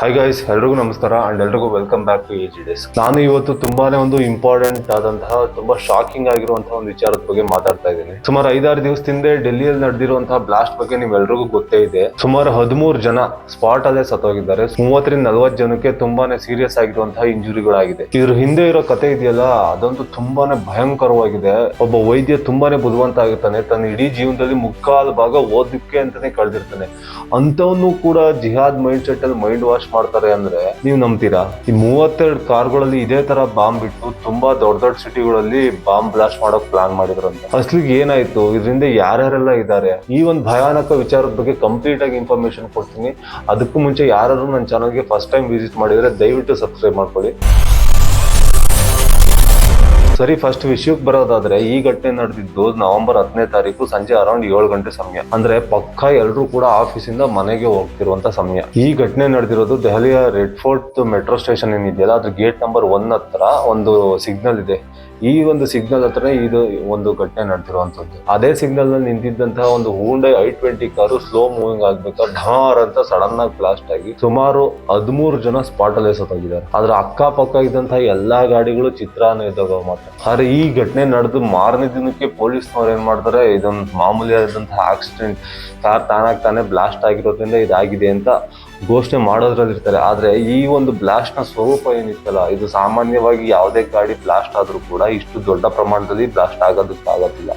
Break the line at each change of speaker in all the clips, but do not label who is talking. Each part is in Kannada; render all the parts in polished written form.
ಹಾಯ್ ಗೈಸ್, ಎಲ್ರಿಗೂ ನಮಸ್ಕಾರ ಅಂಡ್ ಎಲ್ರಿಗೂ welcome back to AG days. ನಾನು ಇವತ್ತು ತುಂಬಾನೇ ಒಂದು ಇಂಪಾರ್ಟೆಂಟ್ ಆದಂತಹ ತುಂಬಾ ಶಾಕಿಂಗ್ ಆಗಿರುವಂತಹ ಒಂದು ವಿಚಾರದ ಬಗ್ಗೆ ಮಾತಾಡ್ತಾ ಇದ್ದೀನಿ. ಸುಮಾರು 5-6 ದಿವಸದಿಂದ ಡೆಲ್ಲಿಯಲ್ಲಿ ನಡೆದಿರುವಂತಹ ಬ್ಲಾಸ್ಟ್ ಬಗ್ಗೆ ನಿಮ್ಮೆಲ್ರಿಗೂ ಗೊತ್ತೇ ಇದೆ. ಸುಮಾರು 13 ಜನ ಸ್ಪಾಟ್ ಅಲ್ಲೇ ಸತ್ತೋಗಿದ್ದಾರೆ. 30-40 ಜನಕ್ಕೆ ತುಂಬಾನೇ ಸೀರಿಯಸ್ ಆಗಿರುವಂತಹ ಇಂಜುರಿಗಳಾಗಿದೆ. ಇದ್ರ ಹಿಂದೆ ಇರೋ ಕತೆ ಇದೆಯಲ್ಲ, ಅದಂತೂ ತುಂಬಾನೇ ಭಯಂಕರವಾಗಿದೆ. ಒಬ್ಬ ವೈದ್ಯ ತುಂಬಾನೇ ಬುದ್ಧಿವಂತ ಆಗಿರ್ತಾನೆ, ತನ್ನ ಇಡೀ ಜೀವನದಲ್ಲಿ ಮುಕ್ಕಾಲು ಭಾಗ ಓದಕ್ಕೆ ಅಂತಾನೆ ಕಳೆದಿರ್ತಾನೆ. ಅಂತವನು ಕೂಡ ಜಿಹಾದ್ ಮೈಂಡ್ ಸೆಟ್ ಅಲ್ಲಿ ಮೈಂಡ್ ವಾಶ್ ಮಾಡ್ತಾರೆ ಅಂದ್ರೆ ನೀವು ನಂಬ್ತೀರಾ? ಈ 32 ಕಾರ್ಗಳಲ್ಲಿ ಇದೇ ತರ ಬಾಂಬ್ ಬಿಟ್ಟು ತುಂಬಾ ದೊಡ್ಡ ದೊಡ್ಡ ಸಿಟಿಗಳಲ್ಲಿ ಬಾಂಬ್ ಬ್ಲಾಸ್ಟ್ ಮಾಡೋಕ್ ಪ್ಲಾನ್ ಮಾಡಿದ್ರಂತೆ. ಅಸಲಿಗೆ ಏನಾಯ್ತು, ಇದರಿಂದ ಯಾರ್ಯಾರೆಲ್ಲ ಇದ್ದಾರೆ, ಈ ಒಂದು ಭಯಾನಕ ವಿಚಾರದ ಬಗ್ಗೆ ಕಂಪ್ಲೀಟ್ ಆಗಿ ಇನ್ಫಾರ್ಮೇಶನ್ ಕೊಡ್ತೀನಿ. ಅದಕ್ಕೂ ಮುಂಚೆ ಯಾರು ನನ್ನ ಚಾನಲ್ಗೆ ಫಸ್ಟ್ ಟೈಮ್ ವಿಸಿಟ್ ಮಾಡಿದ್ರೆ ದಯವಿಟ್ಟು ಸಬ್ಸ್ಕ್ರೈಬ್ ಮಾಡ್ಕೊಳ್ಳಿ. ಸರಿ, ಫಸ್ಟ್ ವಿಷಯಕ್ಕೆ ಬರೋದಾದ್ರೆ, ಈ ಘಟನೆ ನಡೆದಿದ್ದು ನವೆಂಬರ್ 10ನೇ ತಾರೀಕು ಸಂಜೆ ಅರೌಂಡ್ 7 ಗಂಟೆ ಸಮಯ. ಅಂದ್ರೆ ಪಕ್ಕ ಎಲ್ರು ಕೂಡ ಆಫೀಸಿಂದ ಮನೆಗೆ ಹೋಗ್ತಿರುವಂತ ಸಮಯ. ಈ ಘಟನೆ ನಡೆದಿರೋದು ದೆಹಲಿಯ ರೆಡ್ ಫೋರ್ಟ್ ಮೆಟ್ರೋ ಸ್ಟೇಷನ್ ಏನಿದೆಯಲ್ಲ, ಅದ್ರ ಗೇಟ್ ನಂಬರ್ 1 ಹತ್ರ ಒಂದು ಸಿಗ್ನಲ್ ಇದೆ. ಈ ಒಂದು ಸಿಗ್ನಲ್ ಹತ್ರನೇ ಇದು ಒಂದು ಘಟನೆ ನಡೆದಿರುವಂತದ್ದು. ಅದೇ ಸಿಗ್ನಲ್ ನಲ್ಲಿ ನಿಂತಿದ್ದಂತಹ ಒಂದು Hyundai i20 car slow moving ಆಗ್ಬೇಕಾದ್ರೆ ಢಾರ್ ಅಂತ ಸಡನ್ ಆಗಿ ಬ್ಲಾಸ್ಟ್ ಆಗಿ ಸುಮಾರು 13 ಜನ ಸ್ಪಾಟ್ ಅಲ್ಲೇ ಸತ್ತೋಗಿದ್ದಾರೆ. ಅದ್ರ ಅಕ್ಕಪಕ್ಕ ಇದ್ದಂತಹ ಎಲ್ಲಾ ಗಾಡಿಗಳು ಚಿತ್ರಾನ ಇದ್ದಾಗ ಮಾತ್ರ. ಆದ್ರೆ ಈ ಘಟನೆ ನಡೆದು ಮಾರನೇ ದಿನಕ್ಕೆ ಪೊಲೀಸ್ನವ್ರು ಏನ್ ಮಾಡ್ತಾರೆ, ಇದೊಂದು ಮಾಮೂಲಿ ಆದಂತಹ ಆಕ್ಸಿಡೆಂಟ್, ಕಾರ್ ತಾನೇ ಬ್ಲಾಸ್ಟ್ ಆಗಿರೋದ್ರಿಂದ ಇದಾಗಿದೆ ಅಂತ ಘೋಷಣೆ ಮಾಡೋದ್ರಲ್ಲಿರ್ತಾರೆ. ಆದ್ರೆ ಈ ಒಂದು ಬ್ಲಾಸ್ಟ್ ನ ಸ್ವರೂಪ ಏನಿತ್ತಲ್ಲ, ಇದು ಸಾಮಾನ್ಯವಾಗಿ ಯಾವುದೇ ಗಾಡಿ ಬ್ಲಾಸ್ಟ್ ಆದ್ರೂ ಕೂಡ ಇಷ್ಟು ದೊಡ್ಡ ಪ್ರಮಾಣದಲ್ಲಿ ಬ್ಲಾಸ್ಟ್ ಆಗೋದಕ್ಕಾಗೋದಿಲ್ಲ.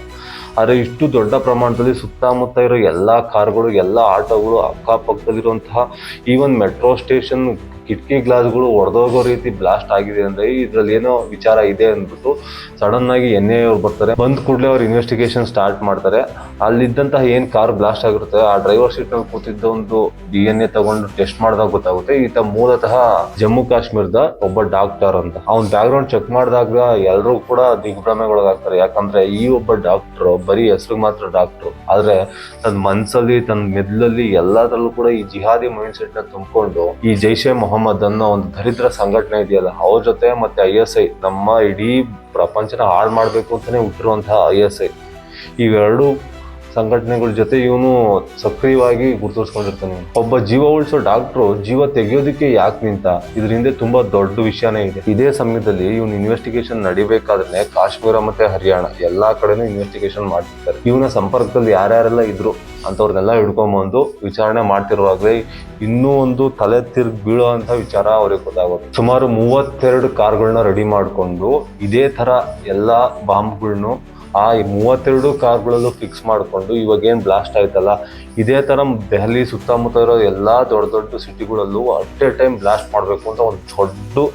ಆದ್ರೆ ಇಷ್ಟು ದೊಡ್ಡ ಪ್ರಮಾಣದಲ್ಲಿ ಸುತ್ತಮುತ್ತ ಇರೋ ಎಲ್ಲಾ ಕಾರ್ಗಳು, ಎಲ್ಲಾ ಆಟೋಗಳು, ಅಕ್ಕಪಕ್ಕದಲ್ಲಿರುವಂತಹ ಈವನ್ ಮೆಟ್ರೋ ಸ್ಟೇಷನ್ ಕಿಟಕಿ ಗ್ಲಾಸ್ಗಳು ಒಡೆದೋಗೋ ರೀತಿ ಬ್ಲಾಸ್ಟ್ ಆಗಿದೆ ಅಂದ್ರೆ ಇದ್ರಲ್ಲಿ ಏನೋ ವಿಚಾರ ಇದೆ ಅಂದ್ಬಿಟ್ಟು ಸಡನ್ ಆಗಿ NIA ಅವ್ರು ಬರ್ತಾರೆ. ಬಂದ್ ಕೂಡಲೇ ಅವ್ರು ಇನ್ವೆಸ್ಟಿಗೇಷನ್ ಸ್ಟಾರ್ಟ್ ಮಾಡ್ತಾರೆ. ಅಲ್ಲಿದ್ದಂತಹ ಏನ್ ಕಾರ್ ಬ್ಲಾಸ್ಟ್ ಆಗಿರುತ್ತೆ, ಆ ಡ್ರೈವರ್ ಸೀಟ್ ನಲ್ಲಿ ಕೂತಿದ್ದ ಒಂದು DNA ತಗೊಂಡು ಟೆಸ್ಟ್ ಮಾಡಿದಾಗ ಗೊತ್ತಾಗುತ್ತೆ ಈತ ಮೂಲತಃ ಜಮ್ಮು ಕಾಶ್ಮೀರದ ಒಬ್ಬ ಡಾಕ್ಟರ್ ಅಂತ. ಅವ್ನ ಬ್ಯಾಕ್ ಗ್ರೌಂಡ್ ಚೆಕ್ ಮಾಡಿದಾಗ ಎಲ್ಲರೂ ಕೂಡ ದಿಗ್ಭ್ರಮೆಗೊಳಗಾಗ್ತಾರೆ. ಯಾಕಂದ್ರೆ ಈ ಒಬ್ಬ ಡಾಕ್ಟರ್ ಬರೀ ಹೆಸರು ಮಾತ್ರ ಡಾಕ್ಟರ್, ಆದ್ರೆ ತನ್ನ ಮನ್ಸಲ್ಲಿ, ತನ್ನ ಮೆದ್ಲಲ್ಲಿ ಎಲ್ಲದರಲ್ಲೂ ಕೂಡ ಈ ಜಿಹಾದಿ ಮೈಂಡ್ ಸೆಟ್ ನ ತುಂಬಿಕೊಂಡು ಈ ಜೈಷೆ ಮೊಹಮ್ಮದ್ ಅನ್ನೋ ಒಂದು ದರಿದ್ರ ಸಂಘಟನೆ ಇದೆಯಲ್ಲ, ಅವ್ರ ಜೊತೆ ಮತ್ತೆ ISI, ನಮ್ಮ ಇಡೀ ಪ್ರಪಂಚನ ಹಾಳು ಮಾಡ್ಬೇಕು ಅಂತಾನೆ ಹುಟ್ಟಿರುವಂತಹ ISI, ಇವೆರಡು ಸಂಘಟನೆಗಳ ಜೊತೆ ಇವನು ಸಕ್ರಿಯವಾಗಿ ಗುರುತಿಸ್ಕೊಂಡಿರ್ತಾನೆ. ಒಬ್ಬ ಜೀವ ಉಳಿಸೋ ಡಾಕ್ಟ್ರು ಜೀವ ತೆಗೆಯೋದಕ್ಕೆ ಯಾಕೆ ನಿಂತ, ಇದರಿಂದ ತುಂಬಾ ದೊಡ್ಡ ವಿಷಯನೇ ಇದೆ. ಇದೇ ಸಮಯದಲ್ಲಿ ಇವನ್ ಇನ್ವೆಸ್ಟಿಗೇಷನ್ ನಡಿಬೇಕಾದ್ರೆ ಕಾಶ್ಮೀರ ಮತ್ತೆ ಹರಿಯಾಣ ಎಲ್ಲಾ ಕಡೆನೂ ಇನ್ವೆಸ್ಟಿಗೇಷನ್ ಮಾಡ್ತಿರ್ತಾರೆ. ಇವನ ಸಂಪರ್ಕದಲ್ಲಿ ಯಾರ್ಯಾರೆಲ್ಲ ಇದ್ರು ಅಂತವ್ರನ್ನೆಲ್ಲ ಹಿಡ್ಕೊಂಬಂದು ವಿಚಾರಣೆ ಮಾಡ್ತಿರುವಾಗಲೇ ಇನ್ನೂ ಒಂದು ತಲೆ ತಿರ್ಗಿ ಬೀಳೋ ಅಂತ ವಿಚಾರ ಅವ್ರಿಗೆ ಗೊತ್ತಾಗೋದು. ಸುಮಾರು 32 ಕಾರ್ಗಳನ್ನ ರೆಡಿ ಮಾಡ್ಕೊಂಡು ಇದೇ ತರ ಎಲ್ಲಾ ಬಾಂಬ್ಗಳನ್ನು ಆ 32 ಕಾರ್ಗಳಲ್ಲೂ ಫಿಕ್ಸ್ ಮಾಡ್ಕೊಂಡು ಇವಾಗ ಏನ್ ಬ್ಲಾಸ್ಟ್ ಆಯ್ತಲ್ಲ, ಇದೇ ತರ ದೆಹಲಿ ಸುತ್ತಮುತ್ತ ಇರೋ ಎಲ್ಲಾ ದೊಡ್ಡ ದೊಡ್ಡ ಸಿಟಿಗಳಲ್ಲೂ ಅಟ್ ಎ ಟೈಮ್ ಬ್ಲಾಸ್ಟ್ ಮಾಡ್ಬೇಕು ಅಂತ ಒಂದು ದೊಡ್ಡ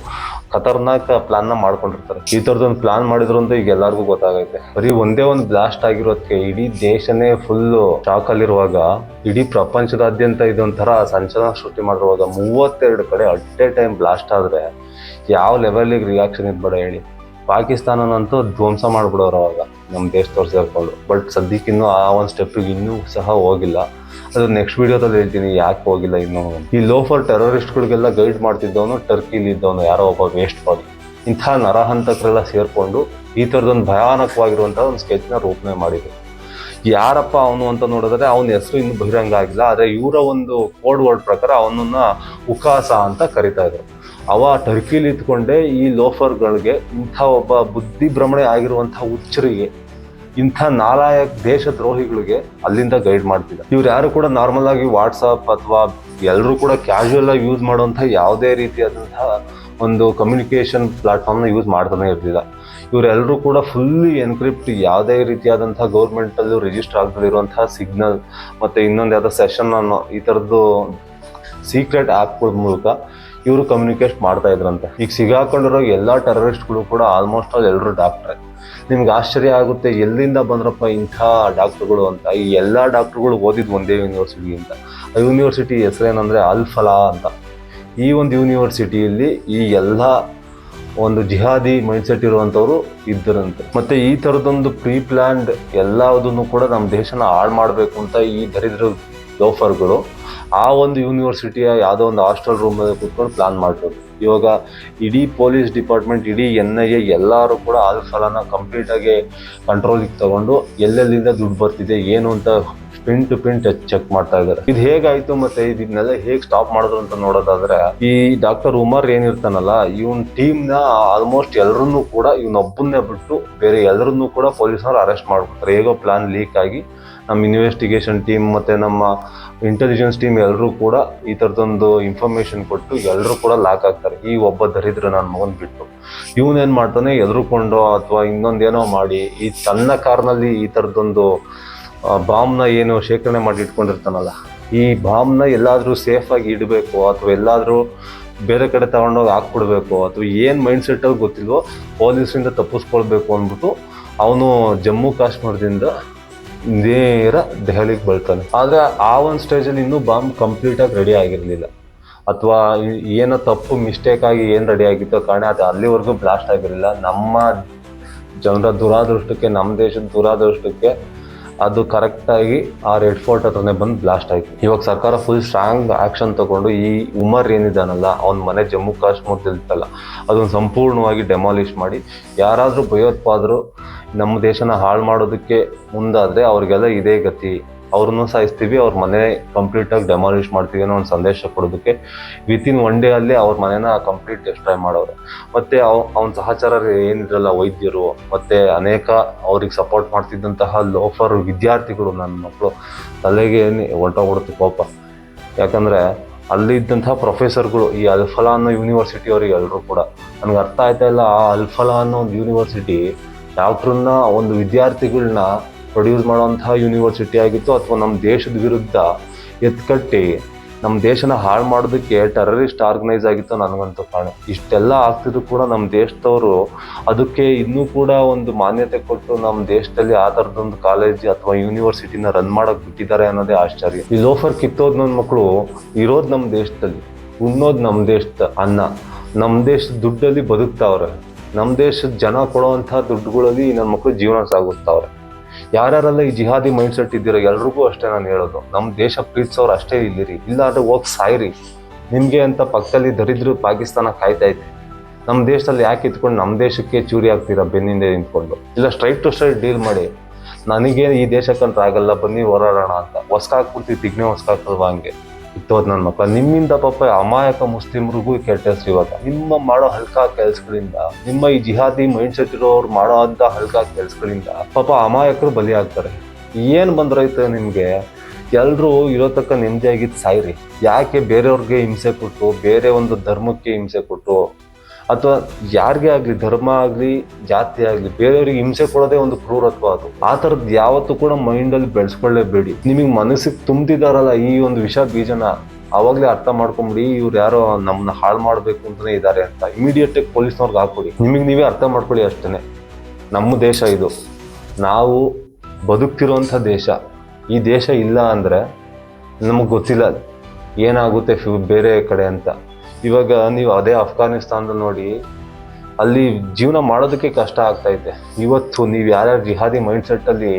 ಖತರ್ನಾಕ್ ಪ್ಲಾನ್ ನ ಮಾಡ್ಕೊಂಡಿರ್ತಾರೆ. ಈ ತರದೊಂದು ಪ್ಲಾನ್ ಮಾಡಿದ್ರು ಅಂತ ಈಗ ಎಲ್ಲರಿಗೂ ಗೊತ್ತಾಗೈತೆ. ಬರೀ ಒಂದೇ ಒಂದು ಬ್ಲಾಸ್ಟ್ ಆಗಿರೋದಕ್ಕೆ ಇಡೀ ದೇಶನೇ ಫುಲ್ ಶಾಕ್ ಅಲ್ಲಿರುವಾಗ, ಇಡೀ ಪ್ರಪಂಚದಾದ್ಯಂತ ಇದೊಂಥರ ಸಂಚಲನ ಸೃಷ್ಟಿ ಮಾಡಿರುವಾಗ 32 ಕಡೆ ಅಟ್ ಎ ಟೈಮ್ ಬ್ಲಾಸ್ಟ್ ಆದ್ರೆ ಯಾವ ಲೆವೆಲ್ಗೆ ರಿಯಾಕ್ಷನ್ ಇದ್ಬೇಡ ಹೇಳಿ. ಪಾಕಿಸ್ತಾನನಂತೂ ಧ್ವಂಸ ಮಾಡ್ಬಿಡೋರು ಅವಾಗ ನಮ್ಮ ದೇಶದವ್ರು ಸೇರ್ಕೊಂಡು. ಬಟ್ ಸದ್ಯಕ್ಕಿನ್ನೂ ಆ ಒಂದು ಸ್ಟೆಪ್ಪಿಗೆ ಇನ್ನೂ ಸಹ ಹೋಗಿಲ್ಲ. ಅದು ನೆಕ್ಸ್ಟ್ ವಿಡಿಯೋದಲ್ಲಿ ಹೇಳ್ತೀನಿ ಯಾಕೆ ಹೋಗಿಲ್ಲ ಇನ್ನೂ. ಈ ಲೋಫರ್ ಟೆರರಿಸ್ಟ್ಗಳಿಗೆಲ್ಲ ಗೈಡ್ ಮಾಡ್ತಿದ್ದವನು ಟರ್ಕಿಲಿ ಇದ್ದವನು ಯಾರೋ ಒಬ್ಬ ವೇಸ್ಟ್ ಬಾಡಿ. ಇಂಥ ನರಹಂತಕರೆಲ್ಲ ಸೇರ್ಕೊಂಡು ಈ ಥರದೊಂದು ಭಯಾನಕವಾಗಿರುವಂಥ ಒಂದು ಸ್ಕೆಚ್ನ ರೂಪಣೆ ಮಾಡಿದ್ರು. ಯಾರಪ್ಪ ಅವನು ಅಂತ ನೋಡಿದ್ರೆ ಅವನ ಹೆಸರು ಇನ್ನೂ ಬಹಿರಂಗ ಆಗಿಲ್ಲ. ಆದರೆ ಇವರ ಒಂದು ಕೋಡ್ ವರ್ಡ್ ಪ್ರಕಾರ ಅವನನ್ನ ಉಕಾಸ ಅಂತ ಕರಿತಾ ಇದ್ರು. ಅವ ಟರ್ಕಿಲಿ ಇತ್ಕೊಂಡೆ ಈ ಲೋಫರ್ಗಳಿಗೆ, ಇಂಥ ಒಬ್ಬ ಬುದ್ಧಿ ಭ್ರಮಣೆ ಆಗಿರುವಂತಹ ಹುಚ್ಚರಿಗೆ, ಇಂಥ ನಾಲಾಯಕ ದೇಶ ದ್ರೋಹಿಗಳಿಗೆ ಅಲ್ಲಿಂದ ಗೈಡ್ ಮಾಡ್ತಿದ್ದ. ಇವ್ರು ಯಾರು ಕೂಡ ನಾರ್ಮಲ್ ಆಗಿ ವಾಟ್ಸಪ್ ಅಥವಾ ಎಲ್ಲರೂ ಕೂಡ ಕ್ಯಾಶುವಲ್ ಆಗಿ ಯೂಸ್ ಮಾಡುವಂಥ ಯಾವುದೇ ರೀತಿಯಾದಂತಹ ಒಂದು ಕಮ್ಯುನಿಕೇಶನ್ ಪ್ಲಾಟ್ಫಾರ್ಮ್ನ ಯೂಸ್ ಮಾಡ್ತಾನೆ ಇರ್ಲಿಲ್ಲ. ಇವರೆಲ್ಲರೂ ಕೂಡ ಫುಲ್ಲಿ ಎನ್ಕ್ರಿಪ್ಟ್, ಯಾವುದೇ ರೀತಿಯಾದಂತಹ ಗೌರ್ಮೆಂಟಲ್ಲೂ ರಿಜಿಸ್ಟರ್ ಆಗದಿರುವಂತಹ ಸಿಗ್ನಲ್ ಮತ್ತು ಇನ್ನೊಂದು ಯಾವುದೋ ಸೆಷನ್ ಅನ್ನೋ ಈ ಥರದ್ದು ಸೀಕ್ರೆಟ್ ಆ್ಯಪ್ಗಳ ಮೂಲಕ ಇವರು ಕಮ್ಯುನಿಕೇಟ್ ಮಾಡ್ತಾ ಇದ್ರಂತೆ. ಈಗ ಸಿಗಾಕೊಂಡಿರೋ ಎಲ್ಲ ಟೆರರಿಸ್ಟ್ಗಳು ಕೂಡ ಆಲ್ಮೋಸ್ಟ್ ಆಲ್ ಎಲ್ಲರೂ ಡಾಕ್ಟ್ರೆ. ನಿಮ್ಗೆ ಆಶ್ಚರ್ಯ ಆಗುತ್ತೆ ಎಲ್ಲಿಂದ ಬಂದ್ರಪ್ಪ ಇಂಥ ಡಾಕ್ಟರ್ಗಳು ಅಂತ. ಈ ಎಲ್ಲ ಡಾಕ್ಟರ್ಗಳು ಓದಿದ್ದು ಒಂದೇ ಯೂನಿವರ್ಸಿಟಿ ಅಂತ. ಆ ಯೂನಿವರ್ಸಿಟಿ ಹೆಸರೇನಂದರೆ ಅಲ್ ಫಲಾ ಅಂತ. ಈ ಒಂದು ಯೂನಿವರ್ಸಿಟಿಯಲ್ಲಿ ಈ ಎಲ್ಲ ಒಂದು ಜಿಹಾದಿ ಮೈಂಡ್ಸೆಟ್ ಇರುವಂಥವ್ರು ಇದ್ದರಂತೆ. ಮತ್ತೆ ಈ ಥರದೊಂದು ಪ್ರೀ ಪ್ಲ್ಯಾನ್ಡ್ ಎಲ್ಲದನ್ನು ಕೂಡ ನಮ್ಮ ದೇಶನ ಹಾಳು ಮಾಡಬೇಕು ಅಂತ ಈ ದರಿದ್ರ ಲೋಫರ್ಗಳು ಆ ಒಂದು ಯೂನಿವರ್ಸಿಟಿಯ ಯಾವುದೋ ಒಂದು ಹಾಸ್ಟೆಲ್ ರೂಮಲ್ಲಿ ಕೂತ್ಕೊಂಡು ಪ್ಲಾನ್ ಮಾಡಿರೋದು. ಇವಾಗ ಇಡೀ ಪೊಲೀಸ್ ಡಿಪಾರ್ಟ್ಮೆಂಟ್, ಇಡೀ NIA ಎಲ್ಲರೂ ಕೂಡ ಆಲ್ಫಲಾನ ಕಂಪ್ಲೀಟಾಗಿ ಕಂಟ್ರೋಲಿಗೆ ತಗೊಂಡು ಎಲ್ಲೆಲ್ಲಿಂದ ದುಡ್ಡು ಬರ್ತಿದೆ ಏನು ಅಂತ ಪಿನ್ ಟು ಪಿನ್ ಚೆಕ್ ಮಾಡ್ತಾ ಇದ್ದಾರೆ. ಇದು ಹೇಗಾಯ್ತು ಮತ್ತೆ ಇದನ್ನೆಲ್ಲ ಹೇಗೆ ಸ್ಟಾಪ್ ಮಾಡಿದ್ರು ಅಂತ ನೋಡೋದಾದ್ರೆ, ಈ ಡಾಕ್ಟರ್ ಉಮರ್ ಏನಿರ್ತಾನಲ್ಲ, ಇವನ್ ಟೀಮ್ ನ ಆಲ್ಮೋಸ್ಟ್ ಎಲ್ಲರನ್ನೂ ಕೂಡ ಇವನೊಬ್ಬನ್ನೇ ಬಿಟ್ಟು ಬೇರೆ ಎಲ್ಲರನ್ನೂ ಕೂಡ ಪೊಲೀಸರು ಅರೆಸ್ಟ್ ಮಾಡ್ಬಿಡ್ತಾರೆ. ಹೇಗೋ ಪ್ಲಾನ್ ಲೀಕ್ ಆಗಿ ನಮ್ಮ ಇನ್ವೆಸ್ಟಿಗೇಷನ್ ಟೀಮ್ ಮತ್ತೆ ನಮ್ಮ ಇಂಟೆಲಿಜೆನ್ಸ್ ಟೀಮ್ ಎಲ್ಲರೂ ಕೂಡ ಈ ಥರದೊಂದು ಇನ್ಫಾರ್ಮೇಶನ್ ಕೊಟ್ಟು ಎಲ್ಲರೂ ಕೂಡ ಲಾಕ್ ಆಗ್ತಾರೆ. ಈ ಒಬ್ಬ ದರಿದ್ರ ನನ್ನ ಮಗನ್ ಬಿಟ್ಟು ಇವನೇನ್ ಮಾಡ್ತಾನೆ, ಎದುರುಕೊಂಡು ಅಥವಾ ಇನ್ನೊಂದೇನೋ ಮಾಡಿ ಈ ಸಣ್ಣ ಕಾರ್ನಲ್ಲಿ ಈ ಥರದೊಂದು ಬಾಂಬ್ನ ಏನು ಶೇಖರಣೆ ಮಾಡಿ ಇಟ್ಕೊಂಡಿರ್ತಾನಲ್ಲ, ಈ ಬಾಂಬ್ನ ಎಲ್ಲಾದ್ರೂ ಸೇಫ್ ಆಗಿ ಇಡಬೇಕು ಅಥವಾ ಎಲ್ಲಾದ್ರೂ ಬೇರೆ ಕಡೆ ತಗೊಂಡೋಗಿ ಹಾಕ್ಬಿಡ್ಬೇಕು ಅಥವಾ ಏನು ಮೈಂಡ್ ಸೆಟ್ ಆಗಿ ಗೊತ್ತಿಲ್ವೋ ಪೊಲೀಸರಿಂದ ತಪ್ಪಿಸ್ಕೊಳ್ಬೇಕು ಅಂದ್ಬಿಟ್ಟು ಅವನು ಜಮ್ಮು ಕಾಶ್ಮೀರದಿಂದ ನೇರ ದೆಹಲಿಗೆ ಬರ್ತಾನೆ. ಆದರೆ ಆ ಒಂದು ಸ್ಟೇಜಲ್ಲಿ ಇನ್ನೂ ಬಾಂಬ್ ಕಂಪ್ಲೀಟಾಗಿ ರೆಡಿ ಆಗಿರಲಿಲ್ಲ, ಅಥವಾ ಏನೋ ತಪ್ಪು ಮಿಸ್ಟೇಕ್ ಆಗಿ ಏನು ರೆಡಿ ಆಗಿತ್ತೋ ಕಾರಣ ಅದು ಅಲ್ಲಿವರೆಗೂ ಬ್ಲಾಸ್ಟ್ ಆಗಿರಲಿಲ್ಲ. ನಮ್ಮ ಜನರ ದುರಾದೃಷ್ಟಕ್ಕೆ, ನಮ್ಮ ದೇಶದ ದುರಾದೃಷ್ಟಕ್ಕೆ ಅದು ಕರೆಕ್ಟಾಗಿ ಆ ರೆಡ್ ಫೋರ್ಟ್ ಹತ್ರನೇ ಬಂದು ಬ್ಲಾಸ್ಟ್ ಆಯಿತು. ಇವಾಗ ಸರ್ಕಾರ ಫುಲ್ ಸ್ಟ್ರಾಂಗ್ ಆ್ಯಕ್ಷನ್ ತಗೊಂಡು ಈ ಉಮರ್ ಏನಿದಾನಲ್ಲ, ಅವನ ಮನೆ ಜಮ್ಮು ಕಾಶ್ಮೀರದಲ್ಲಿತ್ತಲ್ಲ ಅದನ್ನು ಸಂಪೂರ್ಣವಾಗಿ ಡೆಮಾಲಿಷ್ ಮಾಡಿ, ಯಾರಾದರೂ ಭಯೋತ್ಪಾದರು ನಮ್ಮ ದೇಶನ ಹಾಳು ಮಾಡೋದಕ್ಕೆ ಮುಂದಾದರೆ ಅವ್ರಿಗೆಲ್ಲ ಇದೇ ಗತಿ, ಅವ್ರನ್ನೂ ಸಾಯಿಸ್ತೀವಿ, ಅವ್ರ ಮನೆ ಕಂಪ್ಲೀಟಾಗಿ ಡೆಮಾಲಿಷ್ ಮಾಡ್ತೀವಿ ಅನ್ನೋ ಒಂದು ಸಂದೇಶ ಕೊಡೋದಕ್ಕೆ ವಿತಿನ್ 1 ಡೇ ಅಲ್ಲಿ ಅವ್ರ ಮನೆನ ಕಂಪ್ಲೀಟ್ ಡಿಸ್ಟ್ರಾಯ್ ಮಾಡೋರು. ಮತ್ತು ಅವನ ಸಹಚರರು ಏನಿದ್ರಲ್ಲ, ವೈದ್ಯರು ಮತ್ತು ಅನೇಕ ಅವ್ರಿಗೆ ಸಪೋರ್ಟ್ ಮಾಡ್ತಿದ್ದಂತಹ ಲೋಫರ್ ವಿದ್ಯಾರ್ಥಿಗಳು, ನನ್ನ ಮಕ್ಕಳು ತಲೆಗೆ ಹೊರಟೋಗ್ಬಿಡುತ್ತೆ ಕೋಪ. ಯಾಕಂದರೆ ಅಲ್ಲಿದ್ದಂತಹ ಪ್ರೊಫೆಸರ್ಗಳು, ಈ ಅಲ್ಫಲಾ ಅನ್ನೋ ಯೂನಿವರ್ಸಿಟಿ ಅವ್ರಿಗೆ ಎಲ್ಲರೂ ಕೂಡ ನನಗೆ ಅರ್ಥ ಆಯ್ತಾ ಇಲ್ಲ, ಆ ಅಲ್ಫಲಾ ಅನ್ನೋ ಒಂದು ಯೂನಿವರ್ಸಿಟಿ ಡಾಕ್ಟ್ರನ್ನ, ಒಂದು ವಿದ್ಯಾರ್ಥಿಗಳನ್ನ ಪ್ರೊಡ್ಯೂಸ್ ಮಾಡೋವಂತಹ ಯೂನಿವರ್ಸಿಟಿ ಆಗಿತ್ತು, ಅಥವಾ ನಮ್ಮ ದೇಶದ ವಿರುದ್ಧ ಎತ್ಕಟ್ಟಿ ನಮ್ಮ ದೇಶನ ಹಾಳು ಮಾಡೋದಕ್ಕೆ ಟೆರರಿಸ್ಟ್ ಆರ್ಗನೈಸ್ ಆಗಿತ್ತು ನನಗಂತೂ ಕಾಣೆ. ಇಷ್ಟೆಲ್ಲ ಆಗ್ತಿದ್ರು ಕೂಡ ನಮ್ಮ ದೇಶದವರು ಅದಕ್ಕೆ ಇನ್ನೂ ಕೂಡ ಒಂದು ಮಾನ್ಯತೆ ಕೊಟ್ಟು ನಮ್ಮ ದೇಶದಲ್ಲಿ ಆ ಥರದೊಂದು ಕಾಲೇಜ್ ಅಥವಾ ಯೂನಿವರ್ಸಿಟಿನ ರನ್ ಮಾಡೋಕೆ ಬಿಟ್ಟಿದ್ದಾರೆ ಅನ್ನೋದೇ ಆಶ್ಚರ್ಯ. ಈ ಲೋಫರ್ ಕಿತ್ತೋದ್ ನನ್ನ ಮಕ್ಕಳು ಇರೋದು ನಮ್ಮ ದೇಶದಲ್ಲಿ, ಉಣ್ಣೋದು ನಮ್ಮ ದೇಶದ ಅನ್ನ, ನಮ್ಮ ದೇಶದ ದುಡ್ಡಲ್ಲಿ ಬದುಕ್ತಾವ್ರೆ, ನಮ್ಮ ದೇಶದ ಜನ ಕೊಡೋವಂಥ ದುಡ್ಡುಗಳಲ್ಲಿ ನನ್ನ ಮಕ್ಕಳು ಜೀವನ ಸಾಗಿಸ್ತಾವ್ರೆ. ಯಾರ್ಯಾರೆಲ್ಲ ಈ ಜಿಹಾದಿ ಮೈಂಡ್ ಸೆಟ್ ಇದ್ದೀರೋ ಎಲ್ರಿಗೂ ಅಷ್ಟೇ ನಾನು ಹೇಳೋದು, ನಮ್ಮ ದೇಶ ಪ್ರೀತಿಸೋರು ಅಷ್ಟೇ ಇಲ್ಲಿರಿ, ಇಲ್ಲಾಂದ್ರೆ ಹೋಗಿ ಸಾಯ್ರಿ. ನಿಮಗೆ ಅಂತ ಪಕ್ಕದಲ್ಲಿ ದರಿದ್ರು ಪಾಕಿಸ್ತಾನ ಕಾಯ್ತಾ ಐತೆ, ನಮ್ಮ ದೇಶದಲ್ಲಿ ಯಾಕೆ ಇತ್ಕೊಂಡು ನಮ್ಮ ದೇಶಕ್ಕೆ ಚೂರಿ ಆಗ್ತೀರಾ ಬೆನ್ನಿಂದ ನಿಂತ್ಕೊಂಡು? ಇಲ್ಲ, ಸ್ಟ್ರೈಟ್ ಟು ಸ್ಟ್ರೈಟ್ ಡೀಲ್ ಮಾಡಿ, ನನಗೆ ಈ ದೇಶಕ್ಕಂತ ಆಗಲ್ಲ, ಬನ್ನಿ ಹೋರಾಡೋಣ ಅಂತ ಹೊಸ್ಕಾಕ್ಬಿಡ್ತೀವಿ, ತಿಗ್ನೆ ಹೊಸ್ಕಾಕಲ್ವಾ ಹಂಗೆ ಇತ್ತೋದು ನನ್ನ ಮಕ್ಕಳು. ನಿಮ್ಮಿಂದ ಪಾಪ ಅಮಾಯಕ ಮುಸ್ಲಿಮ್ರಿಗೂ ಕೆಟ್ಟ ಹೆಸರು. ಇವಾಗ ನಿಮ್ಮ ಮಾಡೋ ಹಲ್ಕಾ ಕೆಲಸಗಳಿಂದ, ನಿಮ್ಮ ಈ ಜಿಹಾದಿ ಮೈಂಡ್ ಸೆಟ್ ಇರೋರು ಮಾಡೋ ಅಂಥ ಹಲ್ಕಾ ಕೆಲಸಗಳಿಂದ ಪಾಪ ಅಮಾಯಕರು ಬಲಿ ಆಗ್ತಾರೆ. ಏನು ಬಂದ್ರೈತೆ ನಿಮಗೆ? ಎಲ್ಲರೂ ಇರೋ ತಕ್ಕ ನೆಮ್ಮದಿಯಾಗಿದ್ದು ಸಾಯ್ರಿ. ಯಾಕೆ ಬೇರೆಯವ್ರಿಗೆ ಹಿಂಸೆ ಕೊಟ್ಟು, ಬೇರೆ ಒಂದು ಧರ್ಮಕ್ಕೆ ಹಿಂಸೆ ಕೊಟ್ಟು, ಅಥವಾ ಯಾರಿಗೇ ಆಗಲಿ, ಧರ್ಮ ಆಗಲಿ ಜಾತಿ ಆಗಲಿ, ಬೇರೆಯವ್ರಿಗೆ ಹಿಂಸೆ ಕೊಡೋದೇ ಒಂದು ಕ್ರೂರತ್ವ. ಅದು ಆ ಥರದ್ದು ಯಾವತ್ತೂ ಕೂಡ ಮೈಂಡಲ್ಲಿ ಬೆಳೆಸ್ಕೊಳ್ಳೇಬೇಡಿ. ನಿಮಗೆ ಮನಸ್ಸಿಗೆ ತುಂಬ್ತಿದಾರಲ್ಲ ಈ ಒಂದು ವಿಷ ಬೀಜನ, ಅವಾಗಲೇ ಅರ್ಥ ಮಾಡ್ಕೊಂಬಿಡಿ ಇವ್ರು ಯಾರೋ ನಮ್ಮನ್ನ ಹಾಳು ಮಾಡಬೇಕು ಅಂತಲೇ ಇದ್ದಾರೆ ಅಂತ. ಇಮಿಡಿಯೇಟಾಗಿ ಪೊಲೀಸ್ನವ್ರಿಗೆ ಹಾಕ್ಬಿಡಿ, ನಿಮಗೆ ನೀವೇ ಅರ್ಥ ಮಾಡ್ಕೊಳ್ಳಿ ಅಷ್ಟೇ. ನಮ್ಮ ದೇಶ ಇದು, ನಾವು ಬದುಕ್ತಿರೋಂಥ ದೇಶ. ಈ ದೇಶ ಇಲ್ಲ ಅಂದರೆ ನಮಗೆ ಗೊತ್ತಿಲ್ಲ ಏನಾಗುತ್ತೆ ಬೇರೆ ಕಡೆ ಅಂತ. ಇವಾಗ ನೀವು ಅದೇ ಅಫ್ಘಾನಿಸ್ತಾನದಲ್ಲಿ ನೋಡಿ, ಅಲ್ಲಿ ಜೀವನ ಮಾಡೋದಕ್ಕೆ ಕಷ್ಟ ಆಗ್ತೈತೆ. ಇವತ್ತು ನೀವು ಯಾರ್ಯಾರು ಜಿಹಾದಿ ಮೈಂಡ್ ಸೆಟ್ಟಲ್ಲಿ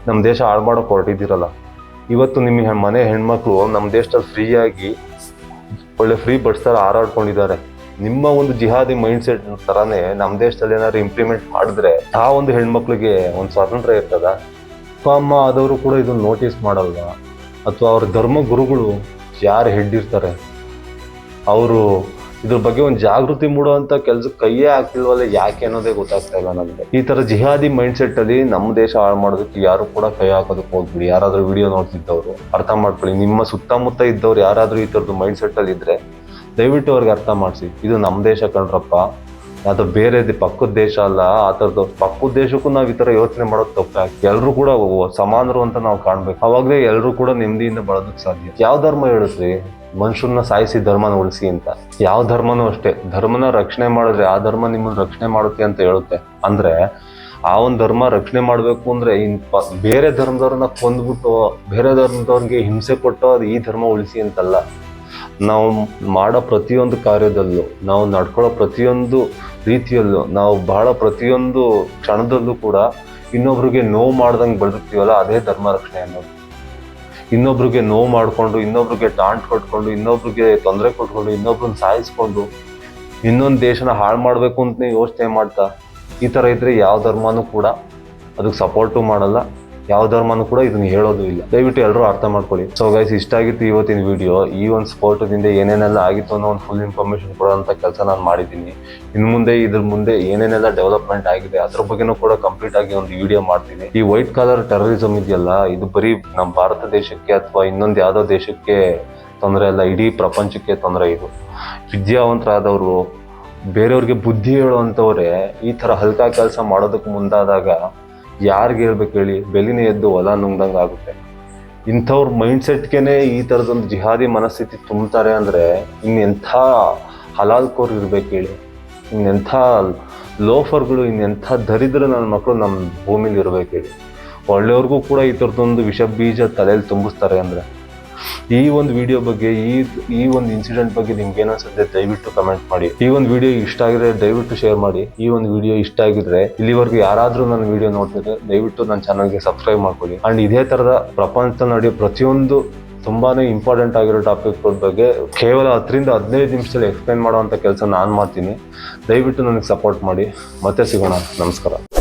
ನಮ್ಮ ದೇಶ ಹಾಳು ಮಾಡೋಕೆ ಹೊರಟಿದ್ದೀರಲ್ಲ, ಇವತ್ತು ನಿಮ್ಮ ಮನೆ ಹೆಣ್ಮಕ್ಳು ನಮ್ಮ ದೇಶದಲ್ಲಿ ಫ್ರೀಯಾಗಿ ಒಳ್ಳೆ ಫ್ರೀ ಬಡ್ಸ್ ಥರ ಹಾರಾಡ್ಕೊಂಡಿದ್ದಾರೆ. ನಿಮ್ಮ ಒಂದು ಜಿಹಾದಿ ಮೈಂಡ್ ಸೆಟ್ ಥರನೇ ನಮ್ಮ ದೇಶದಲ್ಲಿ ಏನಾದ್ರು ಇಂಪ್ಲಿಮೆಂಟ್ ಮಾಡಿದ್ರೆ ಆ ಒಂದು ಹೆಣ್ಮಕ್ಳಿಗೆ ಒಂದು ಸ್ವಾತಂತ್ರ್ಯ ಇರ್ತದ? ಅಪ್ಪ ಅಮ್ಮ ಆದವರು ಕೂಡ ಇದನ್ನು ನೋಟಿಸ್ ಮಾಡಲ್ವಾ? ಅಥವಾ ಅವ್ರ ಧರ್ಮ ಗುರುಗಳು ಯಾರು ಹೆಡ್ ಇರ್ತಾರೆ ಅವರು ಇದ್ರ ಬಗ್ಗೆ ಒಂದು ಜಾಗೃತಿ ಮೂಡುವಂಥ ಕೆಲಸಕ್ಕೆ ಕೈಯೇ ಆಗ್ತಿಲ್ವಲ್ಲ, ಯಾಕೆ ಅನ್ನೋದೇ ಗೊತ್ತಾಗ್ತಾ ಇಲ್ಲ ನನಗೆ. ಈ ಥರ ಜಿಹಾದಿ ಮೈಂಡ್ ಸೆಟ್ಟಲ್ಲಿ ನಮ್ಮ ದೇಶ ಹಾಳು ಮಾಡೋದಕ್ಕೆ ಯಾರು ಕೂಡ ಕೈ ಹಾಕೋದಕ್ಕೆ ಹೋಗ್ಬಿಡಿ. ಯಾರಾದರೂ ವಿಡಿಯೋ ನೋಡ್ತಿದ್ದವರು ಅರ್ಥ ಮಾಡ್ಕೊಳ್ಳಿ, ನಿಮ್ಮ ಸುತ್ತಮುತ್ತ ಇದ್ದವ್ರು ಯಾರಾದರೂ ಈ ಥರದ್ದು ಮೈಂಡ್ ಸೆಟ್ಟಲ್ಲಿ ಇದ್ದರೆ ದಯವಿಟ್ಟು ಅವ್ರಿಗೆ ಅರ್ಥ ಮಾಡಿಸಿ, ಇದು ನಮ್ಮ ದೇಶ ಕಣ್ರಪ್ಪ, ಅದು ಬೇರೆ ಪಕ್ಕದ ದೇಶ ಅಲ್ಲ. ಆ ಥರದ್ದು ಪಕ್ಕದ ದೇಶಕ್ಕೂ ನಾವು ಈ ಥರ ಯೋಚನೆ ಮಾಡೋದು ತಪ್ಪಾಗ್ತದೆ. ಎಲ್ಲರೂ ಕೂಡ ಸಮಾನರು ಅಂತ ನಾವು ಕಾಣಬೇಕು, ಅವಾಗಲೇ ಎಲ್ಲರೂ ಕೂಡ ನೆಮ್ಮದಿಯಿಂದ ಬಳೋದಕ್ಕೆ ಸಾಧ್ಯ. ಯಾವ ಧರ್ಮ ಹೇಳುತ್ರಿ ಮನುಷ್ಯರನ್ನ ಸಾಯಿಸಿ ಧರ್ಮನ ಉಳಿಸಿ ಅಂತ? ಯಾವ ಧರ್ಮನೂ ಅಷ್ಟೇ, ಧರ್ಮನ ರಕ್ಷಣೆ ಮಾಡಿದ್ರೆ ಆ ಧರ್ಮ ನಿಮ್ಮನ್ನು ರಕ್ಷಣೆ ಮಾಡುತ್ತೆ ಅಂತ ಹೇಳುತ್ತೆ. ಅಂದರೆ ಆ ಒಂದು ಧರ್ಮ ರಕ್ಷಣೆ ಮಾಡಬೇಕು ಅಂದರೆ ಬೇರೆ ಧರ್ಮದವ್ರನ್ನ ಕೊಂದ್ಬಿಟ್ಟು ಬೇರೆ ಧರ್ಮದವ್ರಿಗೆ ಹಿಂಸೆ ಕೊಟ್ಟು ಅದು ಈ ಧರ್ಮ ಉಳಿಸಿ ಅಂತಲ್ಲ. ನಾವು ಮಾಡೋ ಪ್ರತಿಯೊಂದು ಕಾರ್ಯದಲ್ಲೂ, ನಾವು ನಡ್ಕೊಳ್ಳೋ ಪ್ರತಿಯೊಂದು ರೀತಿಯಲ್ಲೂ, ನಾವು ಬಹಳ ಪ್ರತಿಯೊಂದು ಕ್ಷಣದಲ್ಲೂ ಕೂಡ ಇನ್ನೊಬ್ರಿಗೆ ನೋವು ಮಾಡ್ದಂಗೆ ಬದುಕ್ತೀವಲ್ಲ, ಅದೇ ಧರ್ಮ ರಕ್ಷಣೆ ಅನ್ನೋದು. ಇನ್ನೊಬ್ರಿಗೆ ನೋವು ಮಾಡಿಕೊಂಡು, ಇನ್ನೊಬ್ರಿಗೆ ಟಾಂಟ್ ಕೊಟ್ಕೊಂಡು, ಇನ್ನೊಬ್ರಿಗೆ ತೊಂದರೆ ಕೊಟ್ಕೊಂಡು, ಇನ್ನೊಬ್ರನ್ನ ಸಾಯಿಸ್ಕೊಂಡು ಇನ್ನೊಂದು ದೇಶನ ಹಾಳು ಮಾಡಬೇಕು ಅಂತಲೇ ಯೋಚನೆ ಮಾಡ್ತಾ ಈ ಥರ ಇದ್ದರೆ ಯಾವ ಧರ್ಮನೂ ಕೂಡ ಅದಕ್ಕೆ ಸಪೋರ್ಟು ಮಾಡಲ್ಲ, ಯಾವ ಧರ್ಮನೂ ಕೂಡ ಇದನ್ನ ಹೇಳೋದು ಇಲ್ಲ. ದಯವಿಟ್ಟು ಎಲ್ಲರೂ ಅರ್ಥ ಮಾಡ್ಕೊಳ್ಳಿ. ಸೊ ಗೈಸ್, ಇಷ್ಟ ಆಗಿತ್ತು ಇವತ್ತಿನ ವಿಡಿಯೋ. ಈ ಒಂದು ಸ್ಫೋಟದಿಂದ ಏನೇನೆಲ್ಲ ಆಗಿತ್ತು ಅನ್ನೋ ಒಂದು ಫುಲ್ ಇನ್ಫಾರ್ಮೇಷನ್ ಕೊಡೋಂಥ ಕೆಲಸ ನಾನು ಮಾಡಿದ್ದೀನಿ. ಇನ್ನು ಮುಂದೆ ಇದ್ರ ಮುಂದೆ ಏನೇನೆಲ್ಲ ಡೆವಲಪ್ಮೆಂಟ್ ಆಗಿದೆ ಅದ್ರ ಬಗ್ಗೆನೂ ಕೂಡ ಕಂಪ್ಲೀಟ್ ಆಗಿ ಒಂದು ವಿಡಿಯೋ ಮಾಡ್ತೀನಿ. ಈ ವೈಟ್ ಕಾಲರ್ ಟೆರರಿಸಮ್ ಇದೆಯಲ್ಲ, ಇದು ಬರೀ ನಮ್ಮ ಭಾರತ ದೇಶಕ್ಕೆ ಅಥವಾ ಇನ್ನೊಂದು ಯಾವುದೋ ದೇಶಕ್ಕೆ ತೊಂದರೆ ಅಲ್ಲ, ಇಡೀ ಪ್ರಪಂಚಕ್ಕೆ ತೊಂದರೆ. ಇದು ವಿದ್ಯಾವಂತರಾದವರು, ಬೇರೆಯವ್ರಿಗೆ ಬುದ್ಧಿ ಹೇಳುವಂಥವ್ರೆ ಈ ಥರ ಹಲ್ಕಾ ಕೆಲಸ ಮಾಡೋದಕ್ಕೆ ಮುಂದಾದಾಗ ಯಾರಿಗೆ ಹೇಳ್ಬೇಕು ಹೇಳಿ? ಬೆಲಿನೇ ಎದ್ದು ಹೊಲ ನುಂಗ್ದಂಗೆ ಆಗುತ್ತೆ. ಇಂಥವ್ರ ಮೈಂಡ್ಸೆಟ್ಗೆ ಈ ಥರದೊಂದು ಜಿಹಾದಿ ಮನಸ್ಥಿತಿ ತುಂಬ್ತಾರೆ ಅಂದರೆ ಇನ್ನೆಂಥ ಹಲಾಲ್ಕೋರ್ ಇರ್ಬೇಕು ಹೇಳಿ? ಇನ್ನೆಂಥ ಲೋಫರ್ಗಳು, ಇನ್ನೆಂಥ ದರಿದ್ರ ನನ್ನ ಮಕ್ಕಳು ನಮ್ಮ ಭೂಮಿಲಿ ಇರ್ಬೇಕು ಹೇಳಿ? ಒಳ್ಳೆಯವ್ರಿಗೂ ಕೂಡ ಈ ಥರದೊಂದು ವಿಷ ಬೀಜ ತಲೆಯಲ್ಲಿ ತುಂಬಿಸ್ತಾರೆ ಅಂದರೆ. ಈ ಒಂದು ವಿಡಿಯೋ ಬಗ್ಗೆ, ಈ ಒಂದು ಇನ್ಸಿಡೆಂಟ್ ಬಗ್ಗೆ ನಿಮ್ಗೆ ಏನನ್ಸುತ್ತೆ ದಯವಿಟ್ಟು ಕಮೆಂಟ್ ಮಾಡಿ. ಈ ಒಂದು ವಿಡಿಯೋ ಇಷ್ಟ ಆಗಿದ್ರೆ ದಯವಿಟ್ಟು ಶೇರ್ ಮಾಡಿ. ಈ ಒಂದು ವಿಡಿಯೋ ಇಷ್ಟ ಆಗಿದ್ರೆ, ಇಲ್ಲಿವರೆಗೂ ಯಾರಾದರೂ ನನ್ನ ವಿಡಿಯೋ ನೋಡ್ತಿದ್ರೆ ದಯವಿಟ್ಟು ನನ್ನ ಚಾನಲ್ಗೆ ಸಬ್ಸ್ಕ್ರೈಬ್ ಮಾಡ್ಕೊಳ್ಳಿ. ಅಂಡ್ ಇದೇ ಥರದ ಪ್ರಪಂಚದಲ್ಲಿ ನಡೆಯೋ ಪ್ರತಿಯೊಂದು ತುಂಬಾನೇ ಇಂಪಾರ್ಟೆಂಟ್ ಆಗಿರೋ ಟಾಪಿಕ್ ಬಗ್ಗೆ ಕೇವಲ 10 ರಿಂದ 15 ನಿಮಿಷದಲ್ಲಿ ಎಕ್ಸ್ಪ್ಲೈನ್ ಮಾಡುವಂಥ ಕೆಲಸ ನಾನು ಮಾಡ್ತೀನಿ. ದಯವಿಟ್ಟು ನನಗೆ ಸಪೋರ್ಟ್ ಮಾಡಿ. ಮತ್ತೆ ಸಿಗೋಣ. ನಮಸ್ಕಾರ.